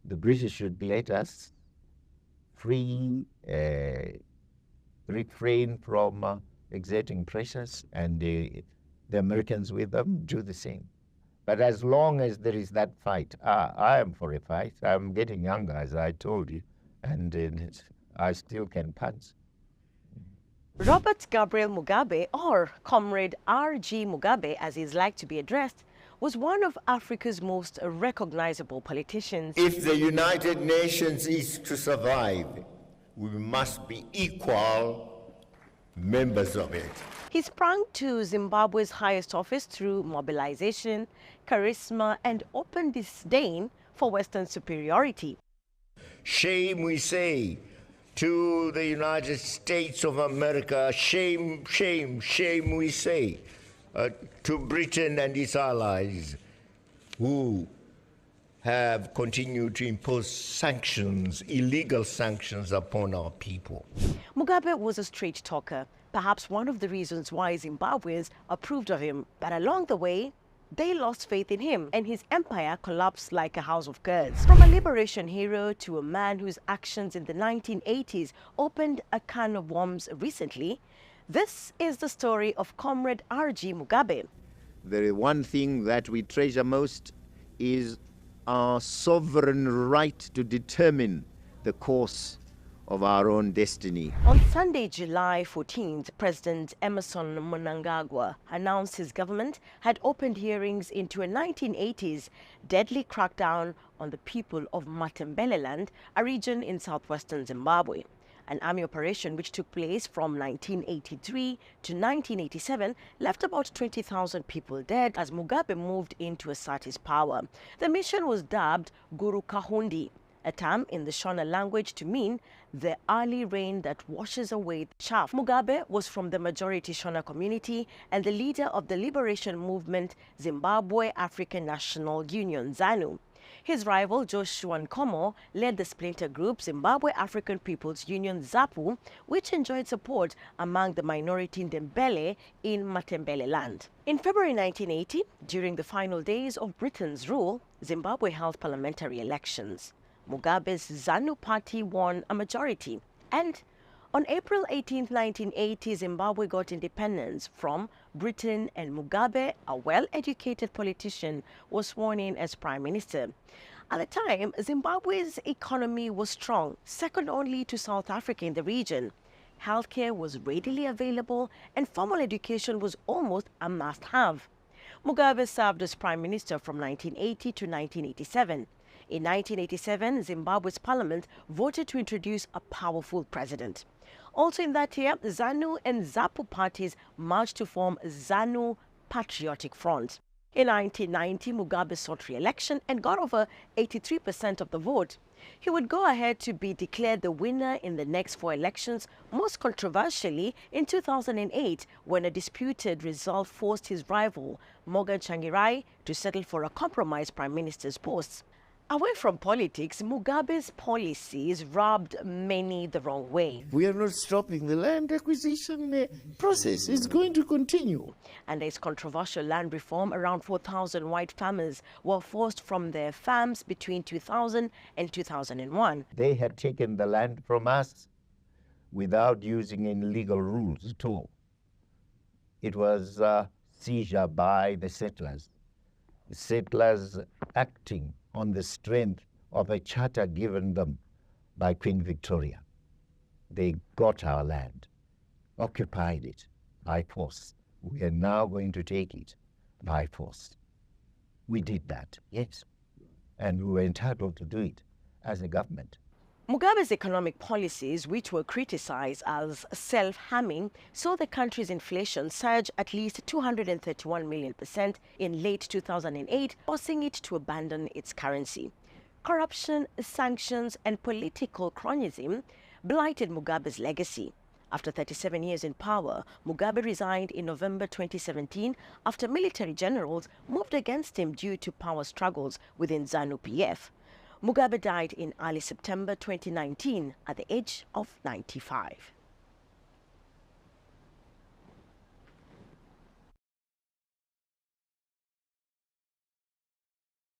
The British should let us free, refrain from exerting pressures, and the Americans with them do the same. But as long as there is that fight, I am for a fight. I'm getting younger, as I told you, and I still can punch. Robert Gabriel Mugabe, or Comrade R.G. Mugabe as he is like to be addressed, was one of Africa's most recognizable politicians. If the United Nations is to survive, we must be equal members of it. He sprang to Zimbabwe's highest office through mobilization, charisma, and open disdain for Western superiority. Shame, we say, to the United States of America. Shame, shame, shame, we say, to Britain and its allies who have continued to impose sanctions, illegal sanctions upon our people. Mugabe was a straight talker, perhaps one of the reasons why Zimbabweans approved of him. But along the way, they lost faith in him, and his empire collapsed like a house of cards. From a liberation hero to a man whose actions in the 1980s opened a can of worms recently, this is the story of Comrade R.G. Mugabe. The one thing that we treasure most is our sovereign right to determine the course of our own destiny. On Sunday, July 14th, President Emerson Mnangagwa announced his government had opened hearings into a 1980s deadly crackdown on the people of Matembeleland, a region in southwestern Zimbabwe. An army operation which took place from 1983 to 1987 left about 20,000 people dead as Mugabe moved in to assert his power. The mission was dubbed Guru Kahundi, a term in the Shona language to mean the early rain that washes away the chaff. Mugabe was from the majority Shona community and the leader of the liberation movement Zimbabwe African National Union, ZANU. His rival, Joshua Nkomo, led the splinter group Zimbabwe African People's Union, ZAPU, which enjoyed support among the minority Ndebele in Matembeleland. In February 1980, during the final days of Britain's rule, Zimbabwe held parliamentary elections. Mugabe's ZANU party won a majority, and on April 18, 1980, Zimbabwe got independence from Britain, and Mugabe, a well-educated politician, was sworn in as prime minister. At the time, Zimbabwe's economy was strong, second only to South Africa in the region. Healthcare was readily available, and formal education was almost a must-have. Mugabe served as prime minister from 1980 to 1987. In 1987, Zimbabwe's parliament voted to introduce a powerful president. Also in that year, ZANU and ZAPU parties merged to form ZANU Patriotic Front. In 1990, Mugabe sought re-election and got over 83% of the vote. He would go ahead to be declared the winner in the next 4 elections, most controversially in 2008, when a disputed result forced his rival, Morgan Tsvangirai, to settle for a compromise prime minister's post. Away from politics, Mugabe's policies rubbed many the wrong way. We are not stopping the land acquisition process. It's going to continue. And there's controversial land reform. Around 4,000 white farmers were forced from their farms between 2000 and 2001. They had taken the land from us without using any legal rules at all. It was seizure by the settlers acting on the strength of a charter given them by Queen Victoria. They got our land, occupied it by force. We are now going to take it by force. We did that, yes, and we were entitled to do it as a government. Mugabe's economic policies, which were criticized as self-harming, saw the country's inflation surge at least 231 million% in late 2008, forcing it to abandon its currency. Corruption, sanctions, and political cronyism blighted Mugabe's legacy. After 37 years in power, Mugabe resigned in November 2017 after military generals moved against him due to power struggles within ZANU-PF. Mugabe died in early September 2019 at the age of 95.